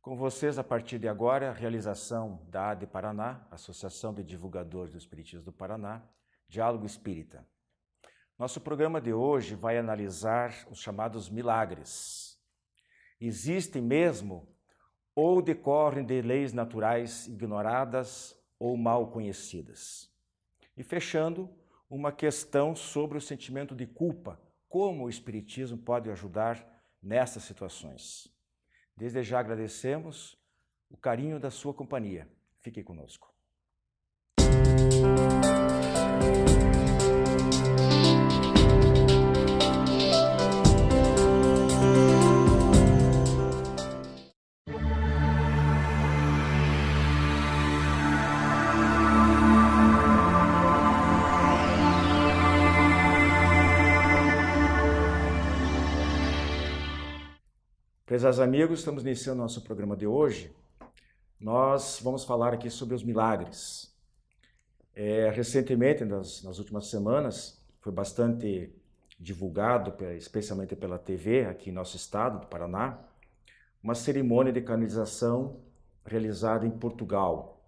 Com vocês, a partir de agora, a realização da ADE Paraná, Associação de Divulgadores do Espiritismo do Paraná, Diálogo Espírita. Nosso programa de hoje vai analisar os chamados milagres. Existem mesmo ou decorrem de leis naturais ignoradas ou mal conhecidas? E fechando, uma questão sobre o sentimento de culpa, como o Espiritismo pode ajudar nessas situações. Desde já agradecemos o carinho da sua companhia. Fique conosco. Prezados amigos, estamos iniciando nosso programa de hoje. Nós vamos falar aqui sobre os milagres. Recentemente, nas últimas semanas, foi bastante divulgado, especialmente pela TV, aqui em nosso estado, do Paraná, uma cerimônia de canonização realizada em Portugal.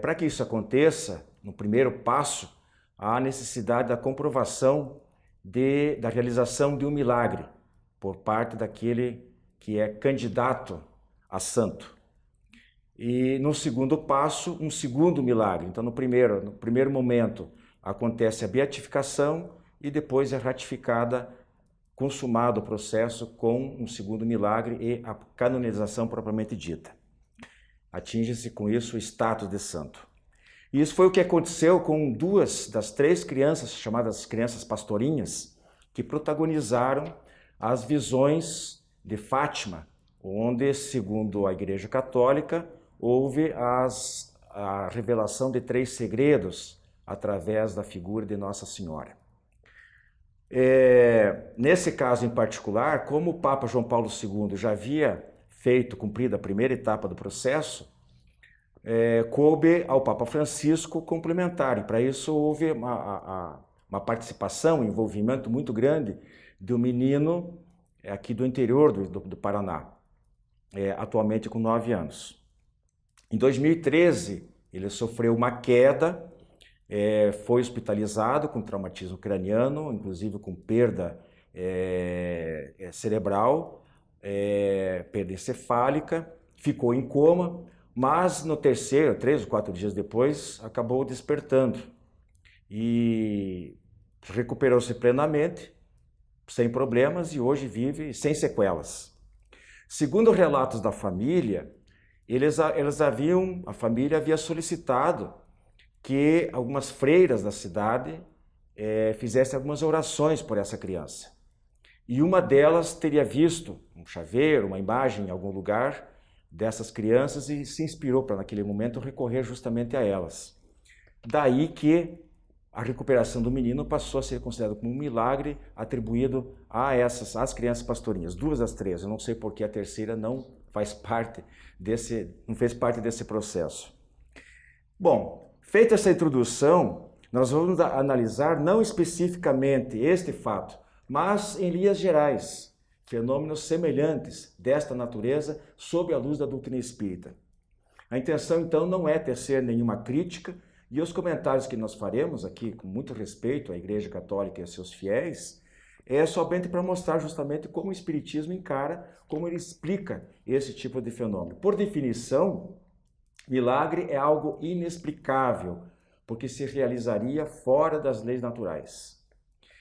Para que isso aconteça, no primeiro passo, há a necessidade da comprovação da realização de um milagre, por parte daquele que é candidato a santo. E no segundo passo, um segundo milagre. Então, no primeiro momento, acontece a beatificação e depois é ratificada, consumado o processo com um segundo milagre e a canonização propriamente dita. Atinge-se com isso o status de santo. E isso foi o que aconteceu com duas das três crianças, chamadas crianças pastorinhas, que protagonizaram as visões de Fátima, onde, segundo a Igreja Católica, houve a revelação de 3 segredos através da figura de Nossa Senhora. Nesse caso em particular, como o Papa João Paulo II já havia cumprido a primeira etapa do processo, coube ao Papa Francisco complementar, e para isso houve uma participação, um envolvimento muito grande do menino aqui do interior do Paraná, atualmente com 9 anos. Em 2013, ele sofreu uma queda, foi hospitalizado com traumatismo craniano, inclusive com perda cerebral, perda encefálica, ficou em coma, mas no 3 ou 4 dias depois, acabou despertando e recuperou-se plenamente, sem problemas, e hoje vive sem sequelas. Segundo relatos da família, a família havia solicitado que algumas freiras da cidade fizessem algumas orações por essa criança. E uma delas teria visto um chaveiro, uma imagem em algum lugar dessas crianças e se inspirou para, naquele momento, recorrer justamente a elas. Daí que a recuperação do menino passou a ser considerada como um milagre atribuído às crianças pastorinhas. 2 das 3, eu não sei por que a terceira não fez parte desse processo. Bom, feita essa introdução, nós vamos analisar não especificamente este fato, mas em linhas gerais, fenômenos semelhantes desta natureza sob a luz da doutrina espírita. A intenção, então, não é tecer nenhuma crítica, e os comentários que nós faremos aqui, com muito respeito à Igreja Católica e a seus fiéis, é somente para mostrar justamente como o Espiritismo encara, como ele explica esse tipo de fenômeno. Por definição, milagre é algo inexplicável, porque se realizaria fora das leis naturais.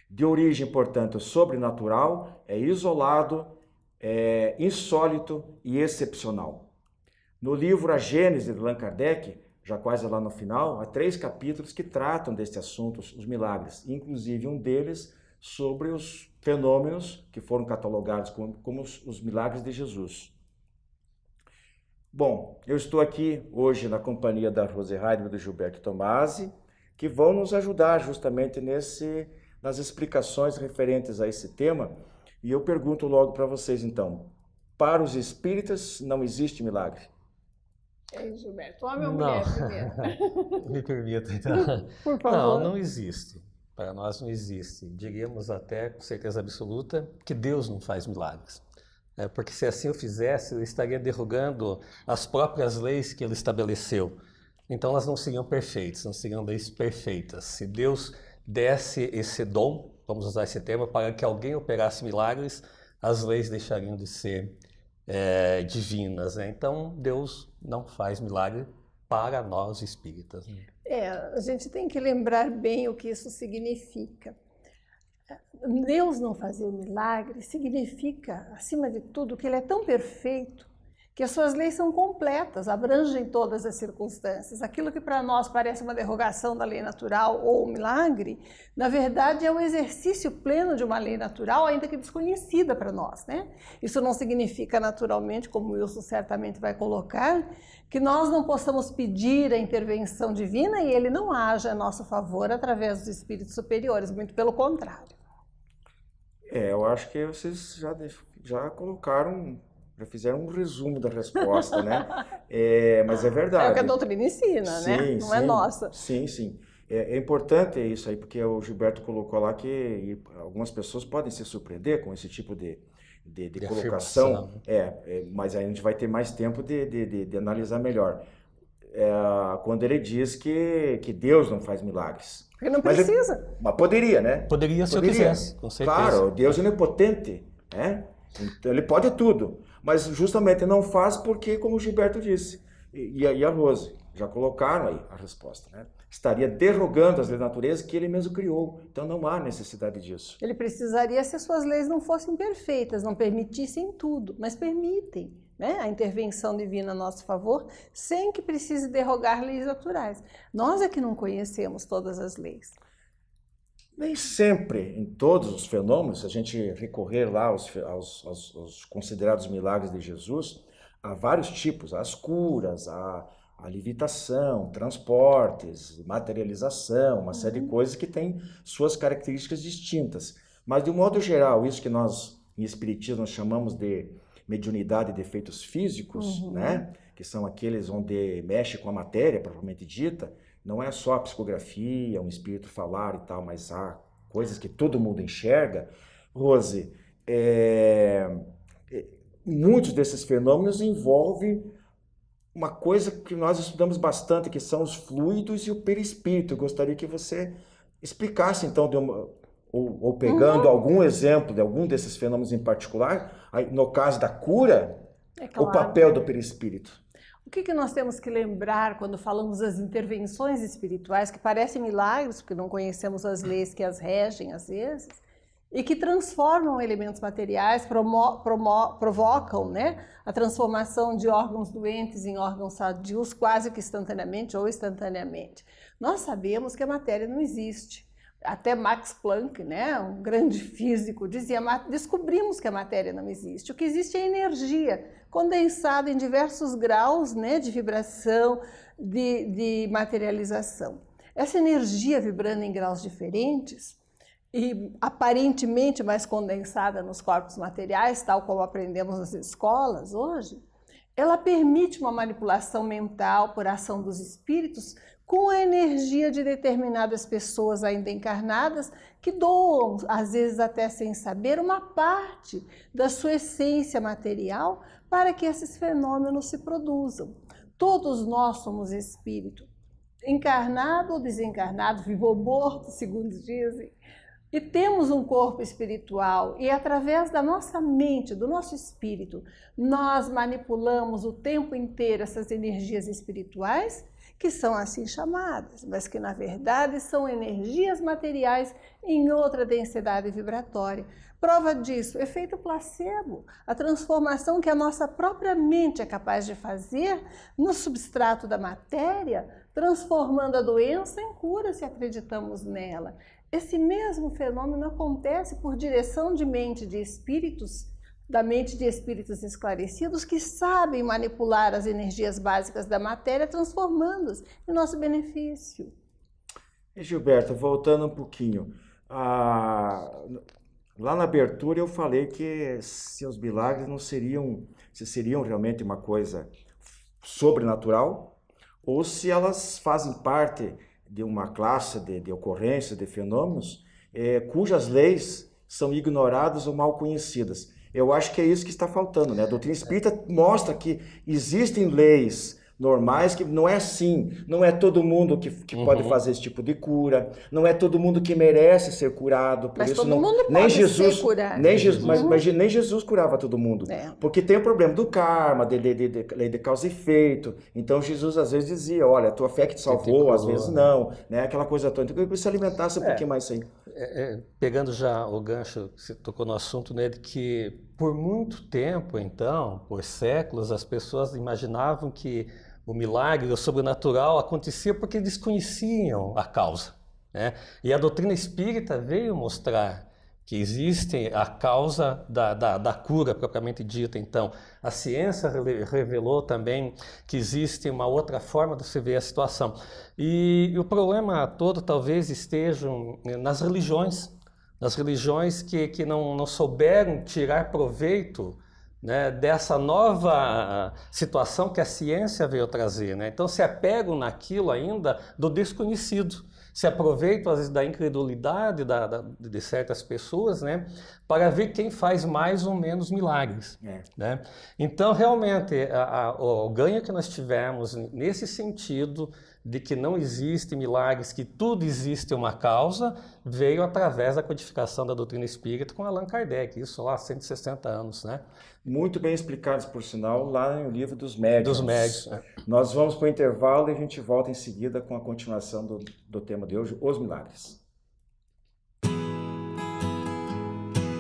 De origem, portanto, sobrenatural, é isolado, é insólito e excepcional. No livro A Gênese, de Allan Kardec, já quase lá no final, há 3 capítulos que tratam deste assunto, os milagres, inclusive um deles sobre os fenômenos que foram catalogados como os milagres de Jesus. Bom, eu estou aqui hoje na companhia da Rose Heidemann e do Gilberto Tomasi, que vão nos ajudar justamente nas explicações referentes a esse tema, e eu pergunto logo para vocês então, para os espíritas não existe milagre? Gilberto, homem ou mulher primeiro? Me permita, então. Por favor. Não existe. Para nós não existe. Diríamos até com certeza absoluta que Deus não faz milagres. Porque se assim o fizesse, ele estaria derrogando as próprias leis que ele estabeleceu. Então elas não seriam perfeitas, não seriam leis perfeitas. Se Deus desse esse dom, vamos usar esse termo, para que alguém operasse milagres, as leis deixariam de ser divinas, né? Então Deus não faz milagre para nós espíritas. A gente tem que lembrar bem o que isso significa. Deus não fazer o milagre significa, acima de tudo, que Ele é tão perfeito que as suas leis são completas, abrangem todas as circunstâncias. Aquilo que para nós parece uma derrogação da lei natural ou um milagre, na verdade é um exercício pleno de uma lei natural, ainda que desconhecida para nós, né? Isso não significa naturalmente, como o Wilson certamente vai colocar, que nós não possamos pedir a intervenção divina e Ele não haja a nosso favor através dos espíritos superiores, muito pelo contrário. Eu acho que vocês já colocaram, já fizeram um resumo da resposta, né? Mas é verdade. É o que a doutrina ensina, né? Não é nossa. Sim, sim. É importante isso aí, porque o Gilberto colocou lá que algumas pessoas podem se surpreender com esse tipo de colocação. Mas aí a gente vai ter mais tempo de analisar melhor. Quando ele diz que Deus não faz milagres. Porque não precisa. Mas poderia, né? Poderia se eu quisesse, com certeza. Claro, Deus é onipotente, né? Então, ele pode tudo, mas justamente não faz porque, como o Gilberto disse, e a Rose já colocaram aí a resposta, né? Estaria derrogando as leis da natureza que ele mesmo criou, então não há necessidade disso. Ele precisaria se as suas leis não fossem perfeitas, não permitissem tudo, mas permitem, né, a intervenção divina a nosso favor, sem que precise derrogar leis naturais. Nós é que não conhecemos todas as leis. Nem sempre, em todos os fenômenos, se a gente recorrer lá aos considerados milagres de Jesus, há vários tipos, as curas, a levitação, transportes, materialização, uma série de coisas que têm suas características distintas. Mas, de um modo geral, isso que nós, em Espiritismo, chamamos de mediunidade de efeitos físicos, né? Que são aqueles onde mexe com a matéria, propriamente dita, não é só a psicografia, um espírito falar e tal, mas há coisas que todo mundo enxerga. Rose, muitos desses fenômenos envolvem uma coisa que nós estudamos bastante, que são os fluidos e o perispírito. Eu gostaria que você explicasse, então, ou pegando algum exemplo de algum desses fenômenos em particular, aí, no caso da cura, o papel do perispírito. O que nós temos que lembrar quando falamos das intervenções espirituais, que parecem milagres, porque não conhecemos as leis que as regem às vezes, e que transformam elementos materiais, provocam, né, a transformação de órgãos doentes em órgãos sadios quase que instantaneamente ou instantaneamente. Nós sabemos que a matéria não existe. Até Max Planck, né, um grande físico, dizia: descobrimos que a matéria não existe. O que existe é energia condensada em diversos graus, né, de vibração, de materialização. Essa energia vibrando em graus diferentes e aparentemente mais condensada nos corpos materiais, tal como aprendemos nas escolas hoje, ela permite uma manipulação mental por ação dos espíritos com a energia de determinadas pessoas ainda encarnadas que doam, às vezes até sem saber, uma parte da sua essência material para que esses fenômenos se produzam. Todos nós somos espírito, encarnado ou desencarnado, vivo ou morto, segundo dizem, e temos um corpo espiritual, e através da nossa mente, do nosso espírito, nós manipulamos o tempo inteiro essas energias espirituais, que são assim chamadas, mas que na verdade são energias materiais em outra densidade vibratória. Prova disso, efeito placebo, a transformação que a nossa própria mente é capaz de fazer no substrato da matéria, transformando a doença em cura se acreditamos nela. Esse mesmo fenômeno acontece por direção de mente de espíritos, da mente de espíritos esclarecidos que sabem manipular as energias básicas da matéria, transformando-as em nosso benefício. E Gilberto, voltando um pouquinho, lá na abertura eu falei que seus milagres não seriam, se seriam realmente uma coisa sobrenatural, ou se elas fazem parte de uma classe de ocorrências, de fenômenos, cujas leis são ignoradas ou mal conhecidas. Eu acho que é isso que está faltando, né? A doutrina espírita mostra que existem leis normais, que não é assim, não é todo mundo que pode fazer esse tipo de cura, não é todo mundo que merece ser curado, por Mas isso todo não, mundo nem pode Jesus, ser curado. nem Jesus, mas nem Jesus curava todo mundo, porque tem o problema do karma, lei de causa e efeito. Então Jesus às vezes dizia, olha, a tua fé que te salvou, às vezes não, né? Aquela coisa toda. Então eu queria que você alimentasse um pouquinho mais isso aí. Pegando já o gancho que você tocou no assunto, né, de que por muito tempo, então, por séculos, as pessoas imaginavam que o milagre, o sobrenatural acontecia porque desconheciam a causa, né? E a doutrina espírita veio mostrar que existe a causa da cura propriamente dita. Então, a ciência revelou também que existe uma outra forma de se ver a situação. E o problema todo talvez esteja nas religiões que não souberam tirar proveito, né, dessa nova situação que a ciência veio trazer, né? Então se apegam naquilo ainda do desconhecido, se aproveitam às vezes da incredulidade de certas pessoas, né, para ver quem faz mais ou menos milagres, né? Então realmente o ganho que nós tivemos nesse sentido de que não existe milagres, que tudo existe uma causa, veio através da codificação da doutrina espírita com Allan Kardec, isso lá há 160 anos, né? Muito bem explicados, por sinal, lá no livro dos Médiuns. Dos Médiuns, né? Nós vamos para o intervalo e a gente volta em seguida com a continuação do tema de hoje, os milagres.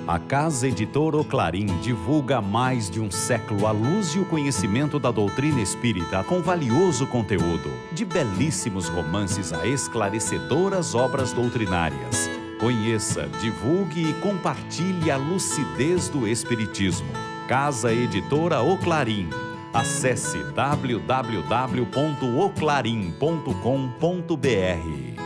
A Casa Editora Oclarim divulga há mais de um século a luz e o conhecimento da doutrina espírita com valioso conteúdo, de belíssimos romances a esclarecedoras obras doutrinárias. Conheça, divulgue e compartilhe a lucidez do Espiritismo. Casa Editora Oclarim. Acesse www.oclarim.com.br.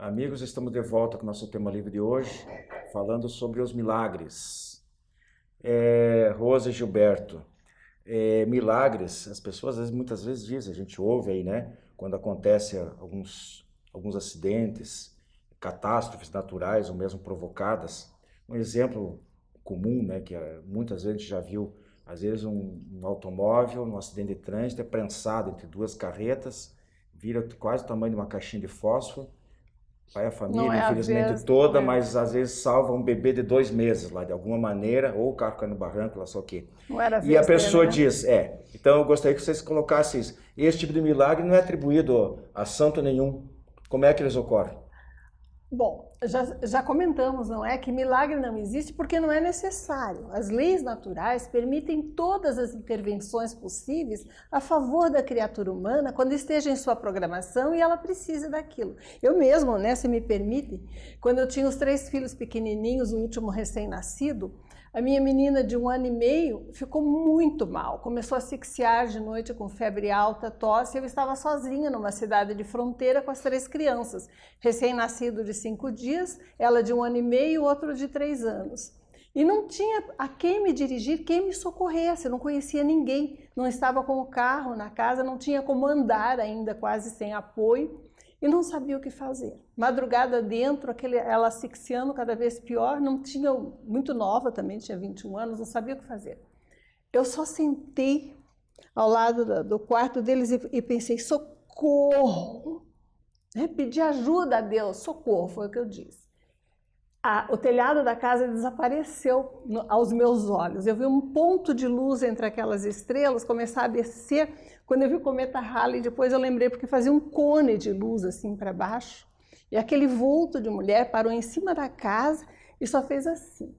Amigos, estamos de volta com o nosso tema livre de hoje, falando sobre os milagres. Rosa e Gilberto, milagres, as pessoas muitas vezes dizem, a gente ouve aí, né? Quando acontece alguns acidentes, catástrofes naturais ou mesmo provocadas. Um exemplo comum, né, que muitas vezes a gente já viu, às vezes um automóvel, num acidente de trânsito, é prensado entre duas carretas, vira quase o tamanho de uma caixinha de fósforo, vai a família, infelizmente toda, mas às vezes salva um bebê de 2 meses lá, de alguma maneira, ou o carro cai no barranco, lá só que... Não era e a pessoa né? diz, então eu gostaria que vocês colocassem isso. Esse tipo de milagre não é atribuído a santo nenhum. Como é que eles ocorrem? Bom, já comentamos, não é? Que milagre não existe porque não é necessário. As leis naturais permitem todas as intervenções possíveis a favor da criatura humana quando esteja em sua programação e ela precise daquilo. Eu mesmo, né, se me permite, quando eu tinha os 3 filhos pequenininhos, o último recém-nascido, a minha menina de 1 ano e meio ficou muito mal, começou a asfixiar de noite com febre alta, tosse. Eu estava sozinha numa cidade de fronteira com as 3 crianças, recém-nascido de 5 dias, ela de 1 ano e meio e o outro de 3 anos. E não tinha a quem me dirigir, quem me socorresse, eu não conhecia ninguém, não estava com o carro na casa, não tinha como andar ainda, quase sem apoio. E não sabia o que fazer. Madrugada dentro, ela asfixiando cada vez pior, não tinha, muito nova também, tinha 21 anos, não sabia o que fazer. Eu só sentei ao lado do quarto deles e pensei, socorro! Pedi ajuda a Deus, socorro, foi o que eu disse. O telhado da casa desapareceu aos meus olhos. Eu vi um ponto de luz entre aquelas estrelas começar a descer. Quando eu vi o cometa Halley, depois eu lembrei porque fazia um cone de luz assim para baixo. E aquele vulto de mulher parou em cima da casa e só fez assim.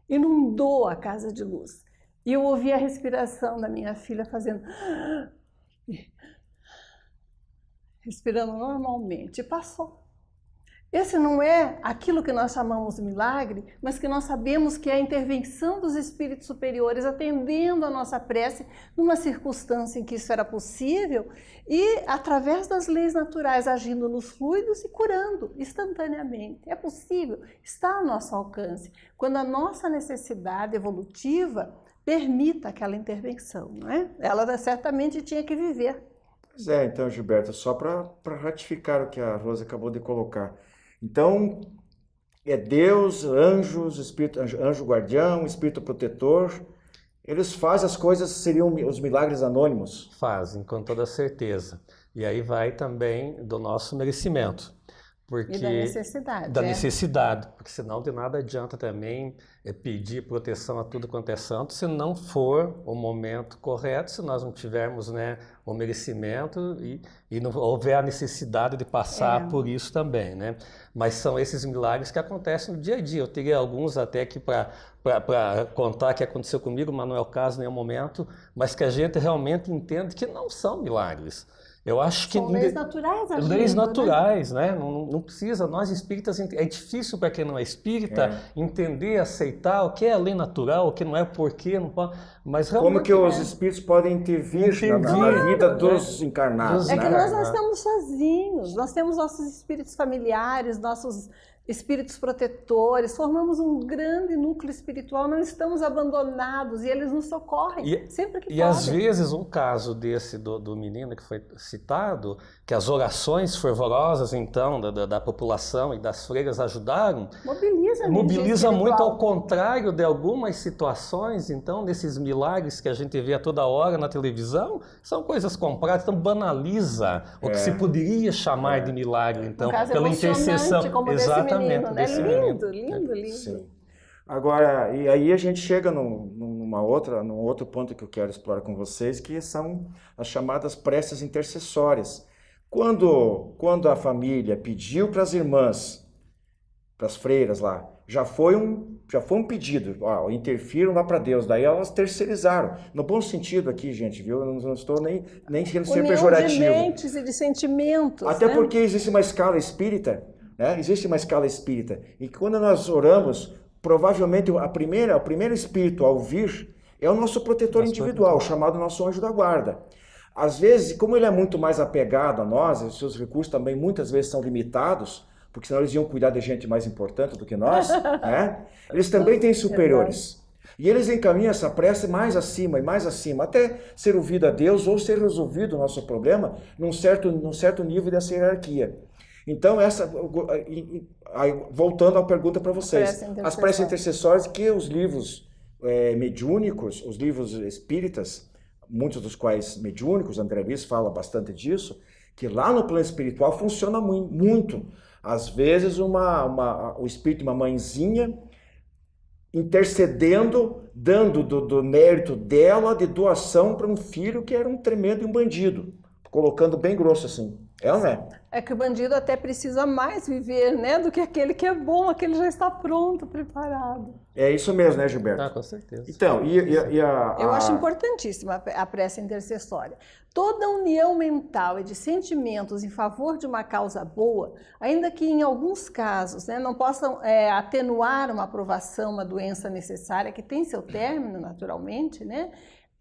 inundou a casa de luz. E eu ouvi a respiração da minha filha fazendo... respirando normalmente. E passou. Esse não é aquilo que nós chamamos de milagre, mas que nós sabemos que é a intervenção dos espíritos superiores atendendo a nossa prece numa circunstância em que isso era possível e através das leis naturais agindo nos fluidos e curando instantaneamente. É possível, está ao nosso alcance, quando a nossa necessidade evolutiva permita aquela intervenção, não é? Ela certamente tinha que viver. Pois é, então, Gilberto, só para ratificar o que a Rosa acabou de colocar. Então, é Deus, anjos, espírito, anjo guardião, espírito protetor, eles fazem as coisas, seriam os milagres anônimos? Fazem, com toda certeza. E aí vai também do nosso merecimento. Porque, e da necessidade. Da necessidade, porque senão de nada adianta também pedir proteção a tudo quanto é santo, se não for o momento correto, se nós não tivermos, né, o merecimento e não houver a necessidade de passar por isso também, né? Mas são esses milagres que acontecem no dia a dia. Eu teria alguns até aqui para contar que aconteceu comigo, mas não é o caso nem o momento, mas que a gente realmente entende que não são milagres. Eu acho que são leis naturais agindo, leis naturais, né? Não precisa, nós espíritas, é difícil para quem não é espírita entender, aceitar o que é a lei natural, o que não é, porquê, não pode, mas realmente... Como que os espíritos podem intervir na vida dos encarnados, É né? que nós não estamos sozinhos, nós temos nossos espíritos familiares, nossos espíritos protetores, formamos um grande núcleo espiritual, não estamos abandonados e eles nos socorrem sempre que podem. E às vezes um caso desse do menino que foi citado, que as orações fervorosas então da população e das freiras ajudaram, mobiliza muito, ao contrário de algumas situações, então, desses milagres que a gente vê a toda hora na televisão, são coisas compradas, então banaliza o que se poderia chamar de milagre, então, pela intercessão. Como exatamente. Menino, né? Lindo. Sim. Agora, e aí a gente chega num outro ponto que eu quero explorar com vocês, que são as chamadas preces intercessórias. Quando a família pediu para as irmãs, para as freiras lá, já foi um pedido, interfiram lá para Deus, daí elas terceirizaram, no bom sentido aqui, gente, viu? Eu não estou nem querendo ser pejorativo. De mentes e de sentimentos. Até porque existe uma escala espírita, né? Existe uma escala espírita, e quando nós oramos, provavelmente o primeiro espírito ao vir é o nosso protetor individual, chamado nosso anjo da guarda. Às vezes, como ele é muito mais apegado a nós, os seus recursos também muitas vezes são limitados, porque senão eles iam cuidar de gente mais importante do que nós, né? Eles também têm superiores. E eles encaminham essa prece mais acima e mais acima, até ser ouvido a Deus ou ser resolvido o nosso problema num certo nível dessa hierarquia. Então, voltando à pergunta para vocês, as preces intercessórias que os livros mediúnicos, os livros espíritas, muitos dos quais mediúnicos, André Luiz fala bastante disso, que lá no plano espiritual funciona muito. Às vezes o espírito de uma mãezinha intercedendo, dando do mérito dela de doação para um filho que era um tremendo e um bandido, colocando bem grosso assim. É ou não é? É que o bandido até precisa mais viver, né, do que aquele que é bom, aquele já está pronto, preparado. É isso mesmo, né, Gilberto? Com certeza. Então, eu acho importantíssima a prece intercessória. Toda união mental e de sentimentos em favor de uma causa boa, ainda que em alguns casos, né, não possam atenuar uma aprovação, uma doença necessária, que tem seu término naturalmente, né?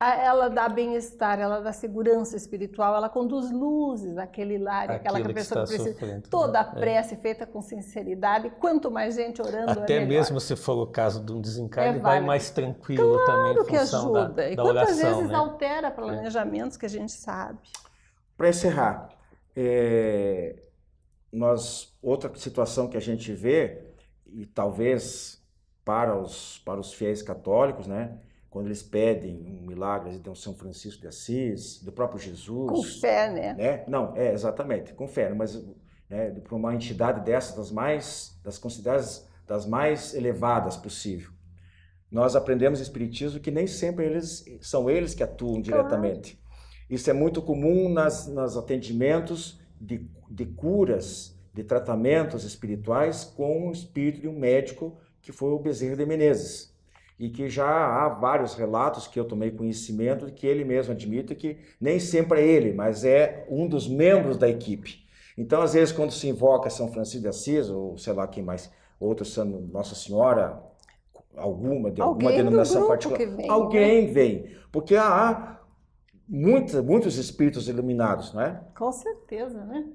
Ela dá bem-estar, ela dá segurança espiritual, ela conduz luzes àquele lar, aquela que a pessoa precisa. Sofrendo, toda a prece feita com sinceridade, quanto mais gente orando, até mesmo se for o caso de um desencarne, vai mais tranquilo também em função que ajuda. E quantas oração, vezes né? altera planejamentos que a gente sabe. Para encerrar, outra situação que a gente vê, e talvez para os fiéis católicos, né? Quando eles pedem um milagre de São Francisco de Assis, do próprio Jesus. Com fé, né? Não, exatamente, com fé, mas para uma entidade dessas, das consideradas das mais elevadas possível. Nós aprendemos Espiritismo que nem sempre são eles que atuam diretamente. Isso é muito comum nos atendimentos de curas, de tratamentos espirituais com o espírito de um médico que foi o Bezerra de Menezes. e que já há vários relatos que eu tomei conhecimento de que ele mesmo admite que nem sempre é ele, mas é um dos membros da equipe. Então, às vezes, quando se invoca São Francisco de Assis, ou sei lá quem mais, outros são Nossa Senhora, alguma denominação particular, alguém vem, porque há muitos espíritos iluminados, não é? Com certeza, né?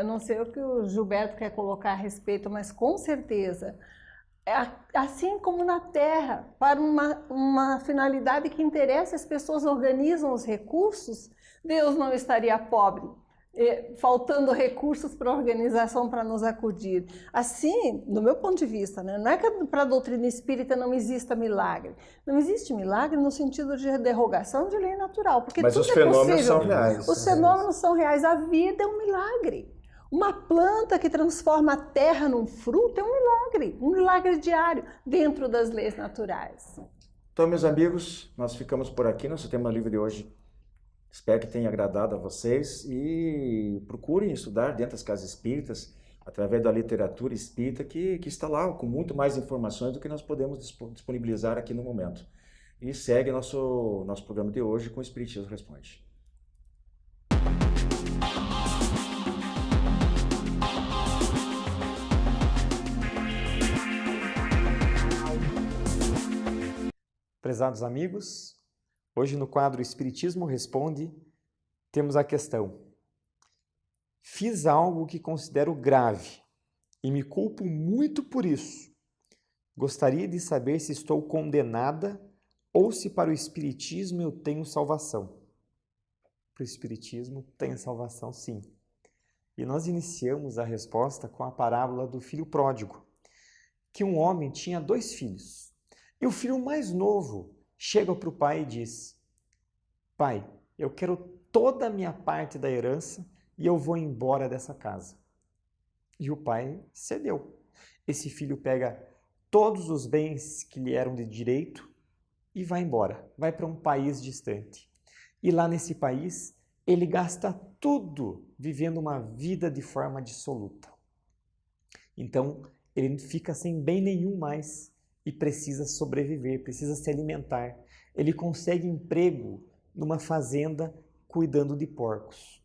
Não sei o que o Gilberto quer colocar a respeito, mas com certeza, assim como na Terra, para uma finalidade que interessa, as pessoas organizam os recursos, Deus não estaria pobre, faltando recursos para a organização para nos acudir. Assim, do meu ponto de vista, né, não é que para a doutrina espírita não exista milagre. Não existe milagre no sentido de derrogação de lei natural, porque mas tudo os fenômenos possível. são reais. Os fenômenos são reais. A vida é um milagre. Uma planta que transforma a terra num fruto é um milagre diário, dentro das leis naturais. Então, meus amigos, nós ficamos por aqui, nosso tema livre de hoje. Espero que tenha agradado a vocês e procurem estudar dentro das casas espíritas, através da literatura espírita, que está lá com muito mais informações do que nós podemos disponibilizar aqui no momento. E segue nosso programa de hoje com o Espiritismo Responde. Prezados amigos, hoje no quadro Espiritismo Responde, temos a questão: fiz algo que considero grave e me culpo muito por isso. Gostaria de saber se estou condenada ou se para o Espiritismo eu tenho salvação. Para o Espiritismo tem salvação, sim. E nós iniciamos a resposta com a parábola do filho pródigo, que um homem tinha 2 filhos. E o filho mais novo chega para o pai e diz: pai, eu quero toda a minha parte da herança e eu vou embora dessa casa. E o pai cedeu. Esse filho pega todos os bens que lhe eram de direito e vai embora, vai para um país distante. E lá nesse país, ele gasta tudo vivendo uma vida de forma dissoluta. Então, ele fica sem bem nenhum mais e precisa sobreviver, precisa se alimentar. Ele consegue emprego numa fazenda cuidando de porcos.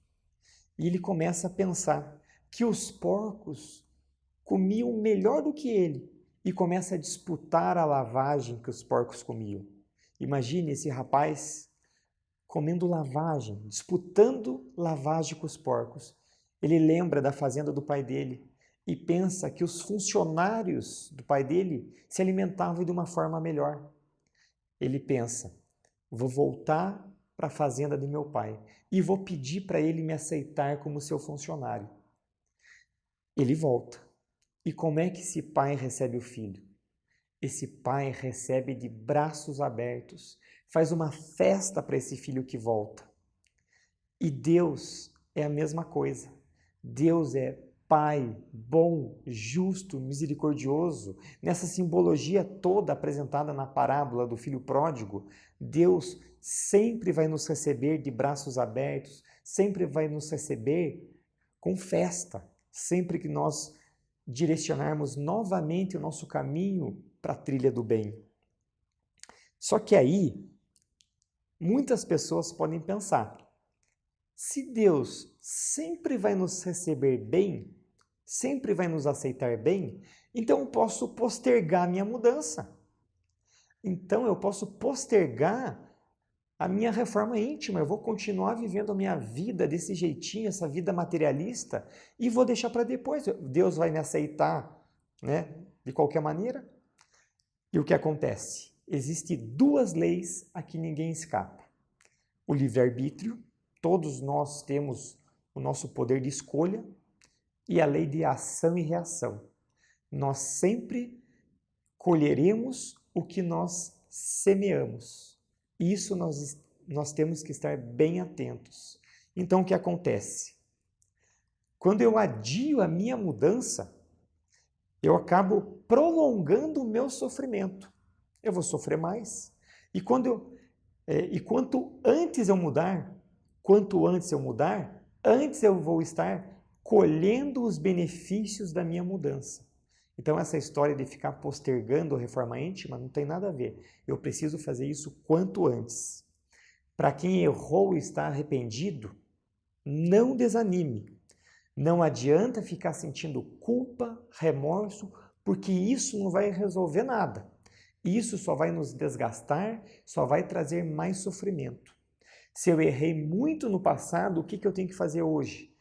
E ele começa a pensar que os porcos comiam melhor do que ele e começa a disputar a lavagem que os porcos comiam. Imagine esse rapaz comendo lavagem, disputando lavagem com os porcos. Ele lembra da fazenda do pai dele e pensa que os funcionários do pai dele se alimentavam de uma forma melhor. Ele pensa: vou voltar para a fazenda de meu pai e vou pedir para ele me aceitar como seu funcionário. Ele volta. E como é que esse pai recebe o filho? Esse pai recebe de braços abertos, faz uma festa para esse filho que volta. E Deus é a mesma coisa. Deus é Pai bom, justo, misericordioso. Nessa simbologia toda apresentada na parábola do filho pródigo, Deus sempre vai nos receber de braços abertos, sempre vai nos receber com festa, sempre que nós direcionarmos novamente o nosso caminho para a trilha do bem. Só que aí, muitas pessoas podem pensar: se Deus sempre vai nos receber bem, sempre vai nos aceitar bem, então eu posso postergar a minha mudança. Então eu posso postergar a minha reforma íntima, eu vou continuar vivendo a minha vida desse jeitinho, essa vida materialista, e vou deixar para depois. Deus vai me aceitar, né, de qualquer maneira. E o que acontece? Existem 2 leis a que ninguém escapa. O livre-arbítrio, todos nós temos o nosso poder de escolha, e a lei de ação e reação. Nós sempre colheremos o que nós semeamos. Isso nós temos que estar bem atentos. Então, o que acontece? Quando eu adio a minha mudança, eu acabo prolongando o meu sofrimento. Eu vou sofrer mais. E quanto antes eu mudar, antes eu vou estar colhendo os benefícios da minha mudança. Então essa história de ficar postergando a reforma íntima não tem nada a ver. Eu preciso fazer isso quanto antes. Para quem errou e está arrependido, não desanime. Não adianta ficar sentindo culpa, remorso, porque isso não vai resolver nada. Isso só vai nos desgastar, só vai trazer mais sofrimento. Se eu errei muito no passado, o que eu tenho que fazer hoje?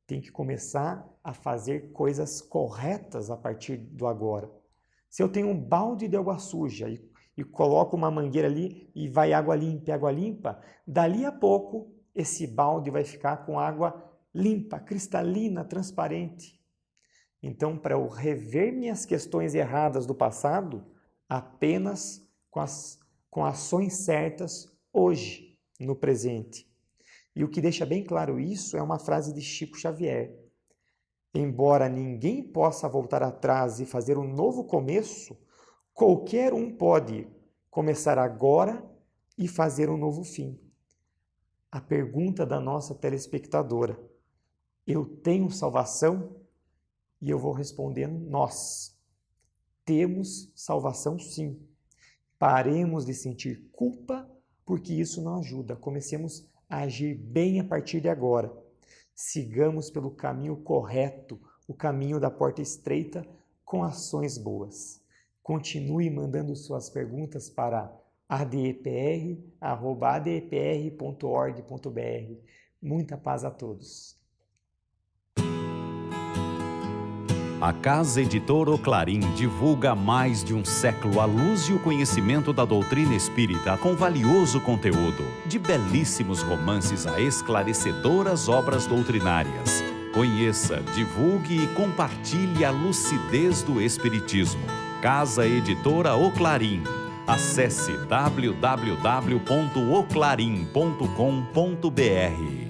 Tenho que começar a fazer coisas corretas a partir do agora. Se eu tenho um balde de água suja e coloco uma mangueira ali e vai água limpa, dali a pouco esse balde vai ficar com água limpa, cristalina, transparente. Então, para eu rever minhas questões erradas do passado, apenas com ações certas hoje, no presente. E o que deixa bem claro isso é uma frase de Chico Xavier. Embora ninguém possa voltar atrás e fazer um novo começo, qualquer um pode começar agora e fazer um novo fim. A pergunta da nossa telespectadora: eu tenho salvação? E eu vou respondendo: nós temos salvação sim. Paremos de sentir culpa, porque isso não ajuda. Comecemos a agir bem a partir de agora. Sigamos pelo caminho correto, o caminho da porta estreita, com ações boas. Continue mandando suas perguntas para adepr@adepr.org.br. Muita paz a todos. A Casa Editora O Clarim divulga há mais de um século a luz e o conhecimento da doutrina espírita com valioso conteúdo, de belíssimos romances a esclarecedoras obras doutrinárias. Conheça, divulgue e compartilhe a lucidez do Espiritismo. Casa Editora O Clarim. Acesse www.oclarim.com.br.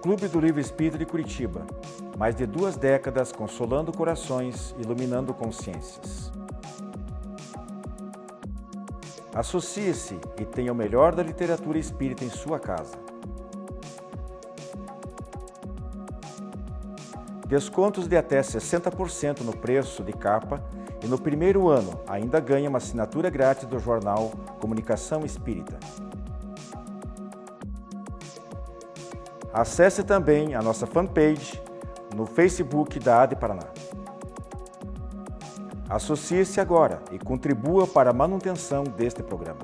Clube do Livro Espírita de Curitiba. Mais de 2 décadas consolando corações, iluminando consciências. Associe-se e tenha o melhor da literatura espírita em sua casa. Descontos de até 60% no preço de capa e no primeiro ano ainda ganha uma assinatura grátis do jornal Comunicação Espírita. Acesse também a nossa fanpage no Facebook da AD Paraná. Associe-se agora e contribua para a manutenção deste programa.